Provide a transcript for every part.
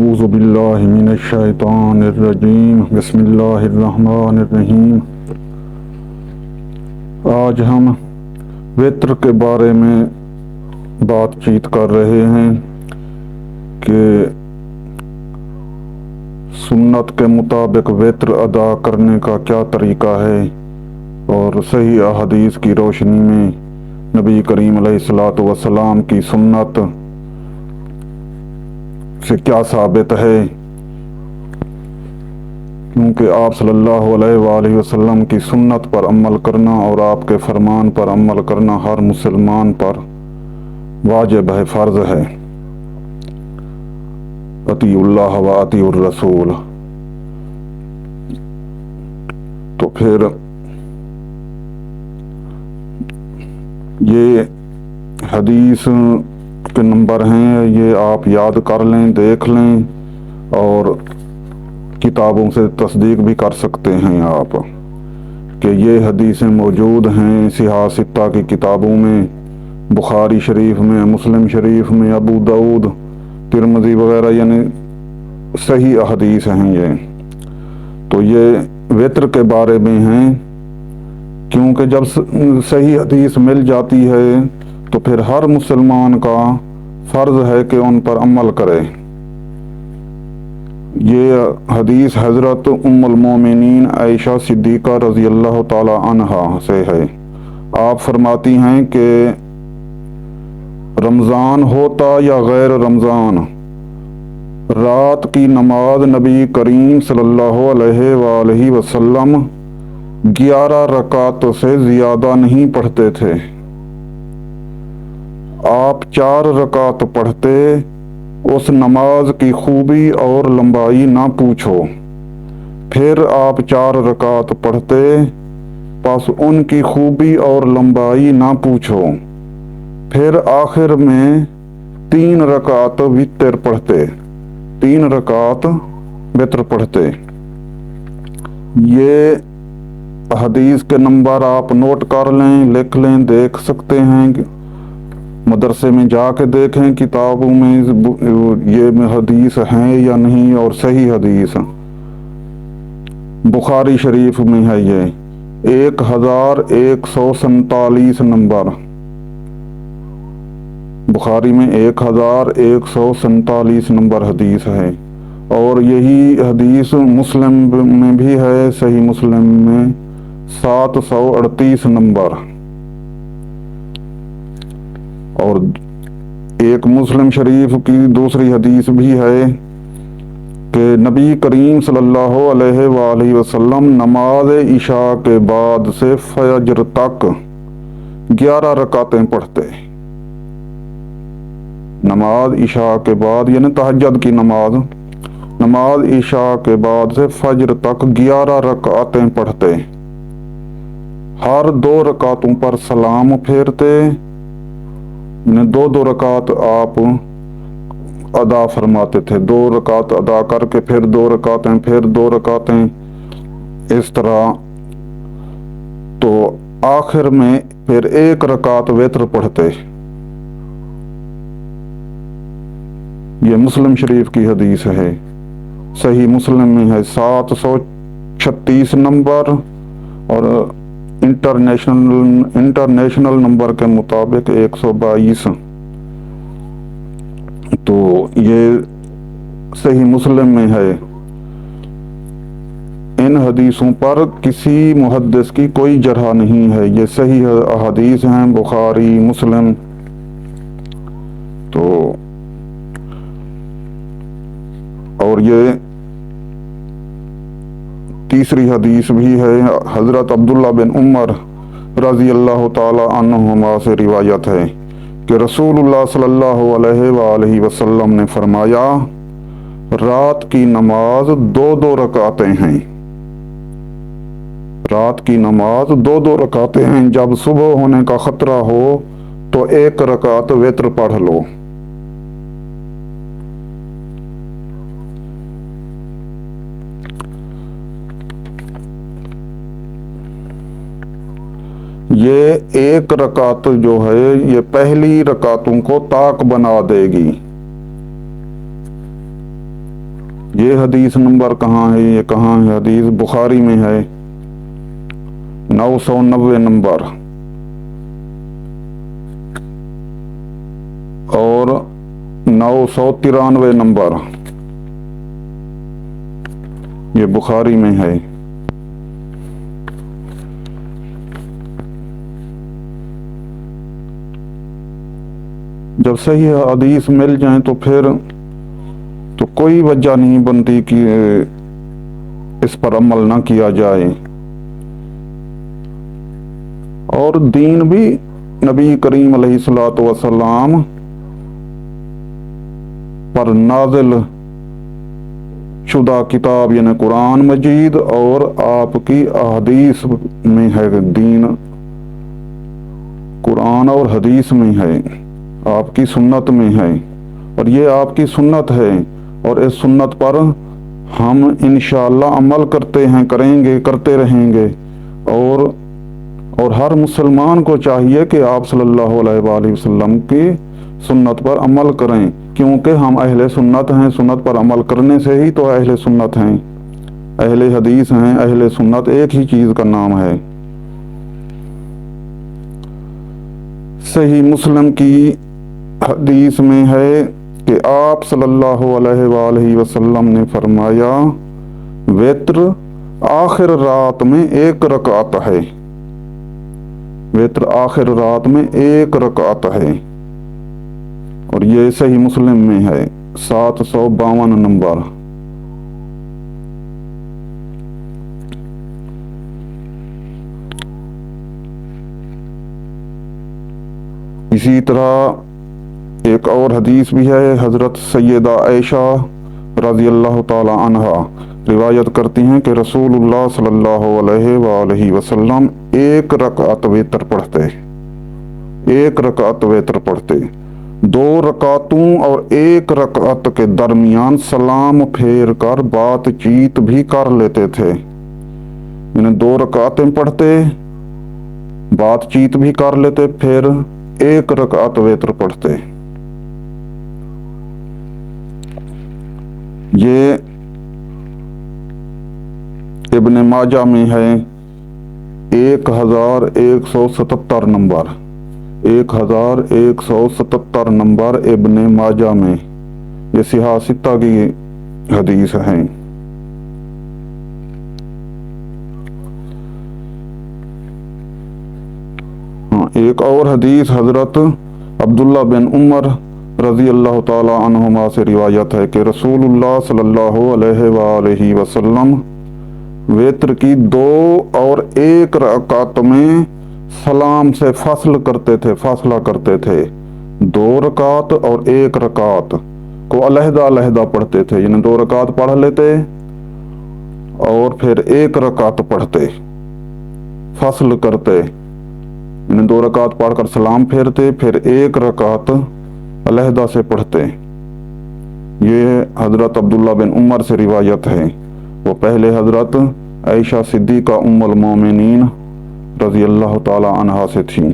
اعوذ باللہ من الشیطان الرجیم بسم اللہ الرحمن الرحیم۔ آج ہم وتر کے بارے میں بات چیت کر رہے ہیں کہ سنت کے مطابق وتر ادا کرنے کا کیا طریقہ ہے اور صحیح احادیث کی روشنی میں نبی کریم علیہ الصلوۃ والسلام کی سنت سے کیا ثابت ہے، کیونکہ آپ صلی اللہ علیہ وآلہ وسلم کی سنت پر عمل کرنا اور آپ کے فرمان پر عمل کرنا ہر مسلمان پر واجب ہے، فرض ہے۔ اطیعوا اللہ و اطیعوا الرسول۔ تو پھر یہ حدیث کے نمبر ہیں، یہ آپ یاد کر لیں، دیکھ لیں اور کتابوں سے تصدیق بھی کر سکتے ہیں آپ کہ یہ حدیثیں موجود ہیں صحاح ستہ کی کتابوں میں، بخاری شریف میں، مسلم شریف میں، ابو داؤد، ترمذی وغیرہ، یعنی صحیح احادیث ہیں یہ۔ تو یہ وتر کے بارے میں ہیں، کیونکہ جب صحیح حدیث مل جاتی ہے تو پھر ہر مسلمان کا فرض ہے کہ ان پر عمل کرے۔ یہ حدیث حضرت ام المومنین عائشہ صدیقہ رضی اللہ تعالی عنہا سے ہے۔ آپ فرماتی ہیں کہ رمضان ہوتا یا غیر رمضان، رات کی نماز نبی کریم صلی اللہ علیہ وآلہ وسلم 11 رکعت سے زیادہ نہیں پڑھتے تھے۔ آپ 4 رکعت پڑھتے، اس نماز کی خوبی اور لمبائی نہ پوچھو۔ پھر آپ 4 رکعت پڑھتے، پس ان کی خوبی اور لمبائی نہ پوچھو۔ پھر آخر میں 3 رکعت وتر پڑھتے، 3 رکعت وتر پڑھتے۔ یہ حدیث کے نمبر آپ نوٹ کر لیں، لکھ لیں، دیکھ سکتے ہیں، مدرسے میں جا کے دیکھیں کتابوں میں یہ حدیث ہیں یا نہیں، اور صحیح حدیث بخاری شریف میں ہے یہ 1147 نمبر، بخاری میں 1147 نمبر حدیث ہے، اور یہی حدیث مسلم میں بھی ہے، صحیح مسلم میں 738 نمبر۔ اور ایک مسلم شریف کی دوسری حدیث بھی ہے کہ نبی کریم صلی اللہ علیہ وآلہ وسلم نماز عشاء کے بعد سے فجر تک 11 رکعتیں پڑھتے۔ نماز عشاء کے بعد یعنی تہجد کی نماز، نماز عشاء کے بعد سے فجر تک 11 رکعتیں پڑھتے۔ ہر 2 رکعتوں پر سلام پھیرتے، یعنی 2 رکعت آپ ادا فرماتے تھے، 2 رکعت ادا کر کے پھر 2 رکعتیں، پھر 2 رکعتیں، اس طرح۔ تو آخر میں پھر 1 رکعت وتر پڑھتے۔ یہ مسلم شریف کی حدیث ہے، صحیح مسلم میں ہے 736 نمبر، اور انٹرنیشنل نمبر کے مطابق 122۔ تو یہ صحیح مسلم میں ہے۔ ان حدیثوں پر کسی محدث کی کوئی جرح نہیں ہے، یہ صحیح احادیث ہیں، بخاری، مسلم۔ تو اور یہ تیسری حدیث بھی ہے، حضرت عبداللہ بن عمر رضی اللہ تعالی عنہما سے روایت ہے کہ رسول اللہ صلی اللہ علیہ وآلہ وسلم نے فرمایا، رات کی نماز 2 رکعتیں ہیں، رات کی نماز 2 رکعتیں ہیں، جب صبح ہونے کا خطرہ ہو تو 1 رکعت وتر پڑھ لو۔ یہ 1 رکعت جو ہے یہ پہلی رکعتوں کو طاق بنا دے گی، یہ حدیث نمبر کہاں ہے؟ یہ کہاں ہے حدیث؟ بخاری میں ہے 990 نمبر اور 993 نمبر، یہ بخاری میں ہے۔ جب صحیح حدیث مل جائیں تو پھر تو کوئی وجہ نہیں بنتی کہ اس پر عمل نہ کیا جائے۔ اور دین بھی نبی کریم علیہ الصلوۃ والسلام پر نازل شدہ کتاب یعنی قرآن مجید اور آپ کی احادیث میں ہے۔ دین قرآن اور حدیث میں ہے، آپ کی سنت میں ہے، اور یہ آپ کی سنت ہے، اور اس سنت پر ہم انشاءاللہ عمل کرتے ہیں، کریں گے، کرتے رہیں گے۔ اور ہر مسلمان کو چاہیے کہ آپ صلی اللہ علیہ وآلہ وسلم کی سنت پر عمل کریں، کیونکہ ہم اہل سنت ہیں۔ سنت پر عمل کرنے سے ہی تو اہل سنت ہیں، اہل حدیث ہیں۔ اہل سنت ایک ہی چیز کا نام ہے۔ صحیح مسلم کی حدیث میں ہے کہ آپ صلی اللہ علیہ وآلہ وسلم نے فرمایا، وتر آخر رات میں ایک رکعت ہے، وتر آخر رات میں ایک رکعت ہے، اور یہ صحیح مسلم میں ہے 752 نمبر۔ اسی طرح ایک اور حدیث بھی ہے، حضرت سیدہ عائشہ رضی اللہ تعالی عنہا روایت کرتی ہیں کہ رسول اللہ صلی اللہ علیہ وآلہ وسلم ایک رکعت وتر پڑھتے، ایک رکعت وتر پڑھتے، 2 رکعتوں اور ایک رکعت کے درمیان سلام پھیر کر بات چیت بھی کر لیتے تھے۔ یعنی 2 رکعتیں پڑھتے، بات چیت بھی کر لیتے، پھر ایک رکعت وتر پڑھتے۔ یہ ابن ماجہ میں ہے 1177 نمبر، 1177 نمبر ابن ماجہ میں۔ یہ صحاح ستہ کی حدیث ہے۔ ایک اور حدیث حضرت عبداللہ بن عمر رضی اللہ تعالی عنہما سے روایت ہے کہ رسول اللہ صلی اللہ علیہ وآلہ وسلم وتر کی 2 اور 1 رکعت میں سلام سے فصل کرتے تھے، فاصلہ کرتے تھے۔ 2 رکعت اور 1 رکعت کو علیحدہ علیحدہ پڑھتے تھے، یعنی 2 رکعت پڑھ لیتے اور پھر 1 رکعت پڑھتے، فصل کرتے، یعنی 2 رکعت پڑھ کر سلام پھیرتے، پھر 1 رکعت علیحدہ سے پڑھتے۔ یہ حضرت عبداللہ بن عمر سے روایت ہے، وہ پہلے حضرت عائشہ صدیقہ ام المومنین رضی اللہ تعالی عنہا سے تھی۔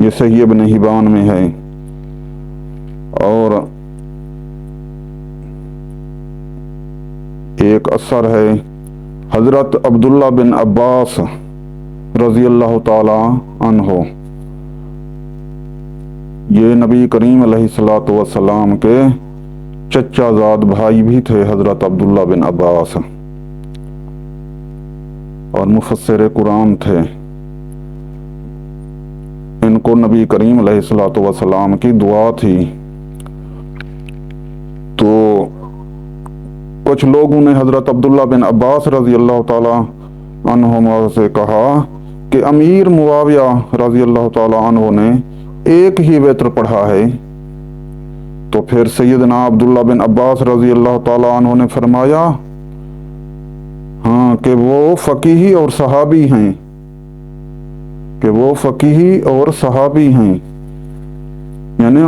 یہ صحیح ابن حبان میں ہے۔ اور ایک اثر ہے حضرت عبداللہ بن عباس رضی اللہ تعالی عنہ، یہ نبی کریم علیہ الصلوۃ والسلام کے چچا زاد بھائی بھی تھے، حضرت عبداللہ بن عباس، اور مفسر قرآن تھے۔ ان کو نبی کریم علیہ الصلوۃ والسلام کی دعا تھی، تو کچھ لوگوں نے حضرت عبداللہ بن عباس رضی اللہ تعالی عنہما سے کہا کہ امیر معاویہ رضی اللہ تعالی عنہ نے ایک ہی وتر پڑھا ہے۔ تو پھر سیدنا عبداللہ بن عباس رضی اللہ تعالی عنہ نے فرمایا ہاں کہ وہ فقیہی اور صحابی ہیں، کہ وہ فقیہی اور صحابی ہیں، یعنی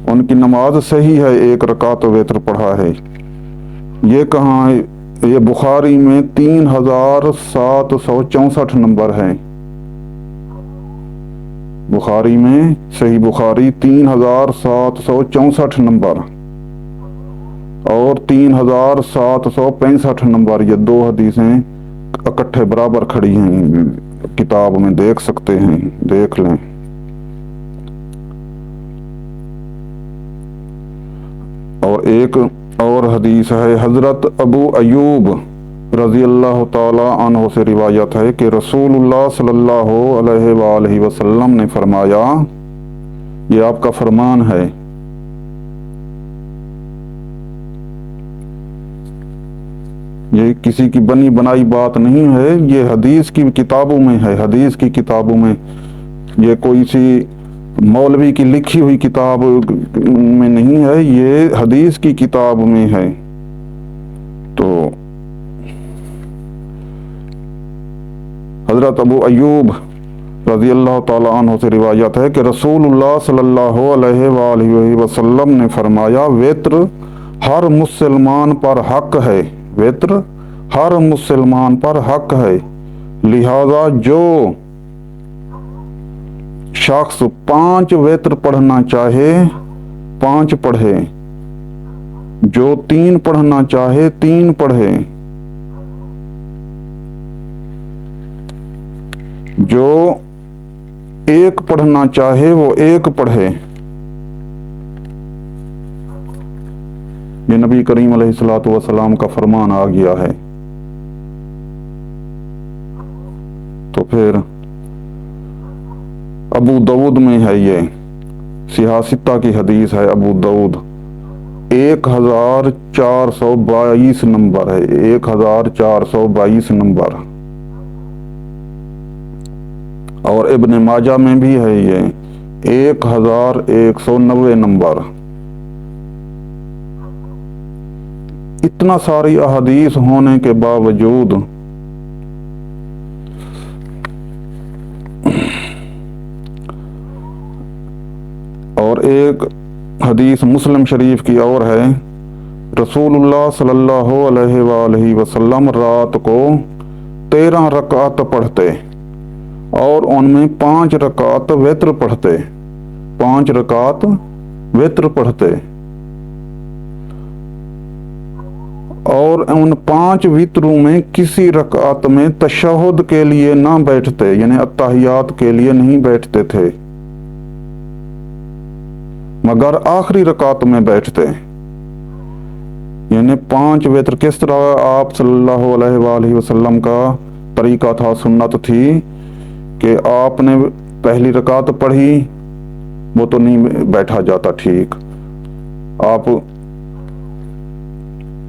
ان کی نماز صحیح ہے، 1 رکعت وتر پڑھا ہے۔ یہ کہاں ہے؟ یہ بخاری میں 3764 نمبر ہے، بخاری میں، صحیح بخاری 3764 نمبر۔ اور 3765 نمبر، یہ دو حدیثیں اکٹھے برابر کھڑی ہیں کتاب میں، دیکھ سکتے ہیں، دیکھ لیں۔ اور ایک اور حدیث ہے، حضرت ابو ایوب رضی اللہ تعالی عنہ سے روایت ہے کہ رسول اللہ صلی اللہ علیہ وآلہ وسلم نے فرمایا، یہ آپ کا فرمان ہے، یہ کسی کی بنی بنائی بات نہیں ہے، یہ حدیث کی کتابوں میں ہے، حدیث کی کتابوں میں، یہ کوئی سی مولوی کی لکھی ہوئی کتاب میں نہیں ہے، یہ حدیث کی کتاب میں ہے۔ تو حضرت ابو ایوب رضی اللہ تعالیٰ عنہ سے روایت ہے کہ رسول اللہ صلی اللہ علیہ وآلہ وسلم نے فرمایا، وتر ہر مسلمان پر حق ہے، وتر ہر مسلمان پر حق ہے، لہذا جو شخص 5 وتر پڑھنا چاہے 5 پڑھے، جو 3 پڑھنا چاہے 3 پڑھے، جو 1 پڑھنا چاہے وہ 1 پڑھے۔ یہ نبی کریم علیہ الصلوۃ والسلام کا فرمان آ گیا ہے۔ تو پھر ابو داؤد میں ہے، یہ صحاح ستہ کی حدیث ہے، ابو داؤد 1422 نمبر ہے، 1422 نمبر۔ اور ابن ماجہ میں بھی ہے، یہ 1190 نمبر۔ اتنا ساری احادیث ہونے کے باوجود اور ایک حدیث مسلم شریف کی اور ہے، رسول اللہ صلی اللہ علیہ وآلہ وسلم رات کو 13 رکعت پڑھتے اور ان میں 5 رکعت وتر پڑھتے، 5 رکعت وتر پڑھتے، اور ان 5 وتروں میں کسی رکعت میں تشہد کے لیے نہ بیٹھتے، یعنی اتحیات کے لیے نہیں بیٹھتے تھے، مگر آخری رکعت میں بیٹھتے۔ یعنی 5 وتر کس طرح آپ صلی اللہ علیہ وآلہ وسلم کا طریقہ تھا، سنت تھی کہ آپ نے پہلی رکعت پڑھی، وہ تو نہیں بیٹھا جاتا، ٹھیک، آپ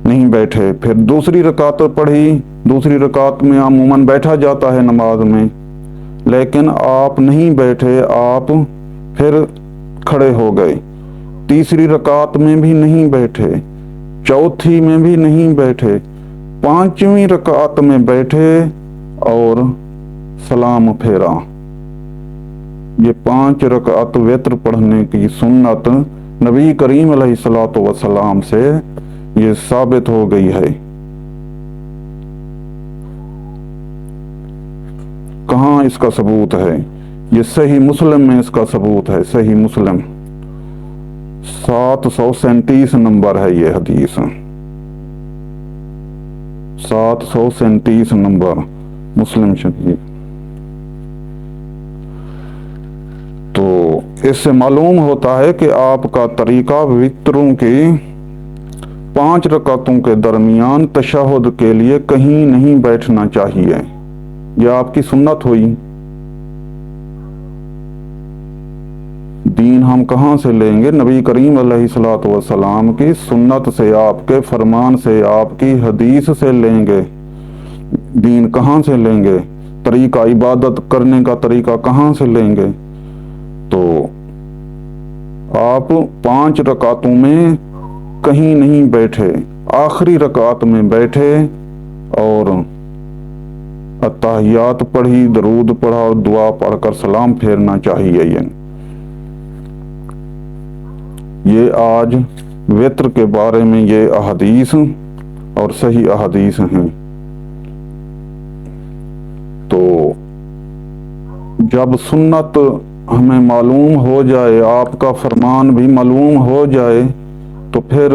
نہیں بیٹھے، پھر دوسری رکعت پڑھی، دوسری رکعت میں عموماً بیٹھا جاتا ہے نماز میں، لیکن آپ نہیں بیٹھے، آپ پھر کھڑے ہو گئے، تیسری رکعت میں بھی نہیں بیٹھے، چوتھی میں بھی نہیں بیٹھے، 5ویں رکعت میں بیٹھے اور سلام پھیرا۔ یہ 5 رکعت وتر پڑھنے کی سنت نبی کریم علیہ الصلوۃ والسلام سے یہ ثابت ہو گئی ہے۔ کہاں اس کا ثبوت ہے؟ یہ صحیح مسلم میں اس کا ثبوت ہے، صحیح مسلم 737 نمبر ہے، یہ حدیث 737 نمبر مسلم شریف۔ تو اس سے معلوم ہوتا ہے کہ آپ کا طریقہ وتروں کی 5 رکعتوں کے درمیان تشہد کے لیے کہیں نہیں بیٹھنا چاہیے، یہ آپ کی سنت ہوئی۔ دین ہم کہاں سے لیں گے؟ نبی کریم علیہ الصلوۃ والسلام کی سنت سے، آپ کے فرمان سے، آپ کی حدیث سے لیں گے، دین کہاں سے لیں گے؟ طریقہ عبادت کرنے کا طریقہ کہاں سے لیں گے؟ تو آپ 5 رکعتوں میں کہیں نہیں بیٹھے، آخری رکعت میں بیٹھے اور اتحیات پڑھی، درود پڑھا اور دعا پڑھ کر سلام پھیرنا چاہیے۔ یہ آج وتر کے بارے میں یہ احادیث اور صحیح احادیث ہیں۔ تو جب سنت ہمیں معلوم ہو جائے، آپ کا فرمان بھی معلوم ہو جائے، تو پھر